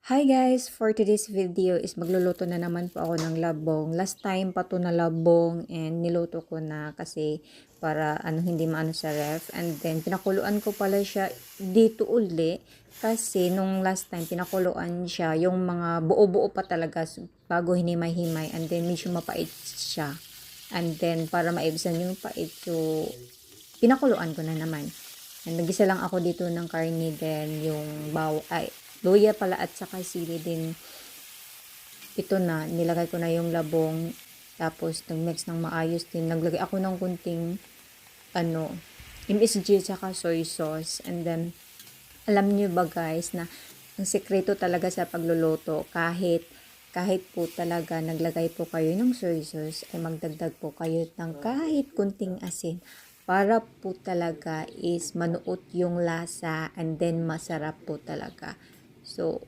Hi guys! For today's video is magluluto na naman po ako ng labong. Last time pa to na labong and niluto ko na kasi para hindi maano sa ref. And then pinakuluan ko pala siya dito uli kasi nung last time pinakuluan siya yung mga buo-buo pa talaga bago hinimay-himay, and then medyo mapait siya. And then para maibsan yung pait, so pinakuluan ko na naman. And nagisa lang ako dito ng karne, then yung luya pala at saka sili din. Ito na, nilagay ko na yung labong. Tapos nag-mix ng maayos din. Naglagay ako ng kunting MSG at saka soy sauce. And then, alam niyo ba guys na ang sekreto talaga sa pagluluto, kahit po talaga naglagay po kayo ng soy sauce, ay magdagdag po kayo ng kahit kunting asin para po talaga is manuot yung lasa and then masarap po talaga. So,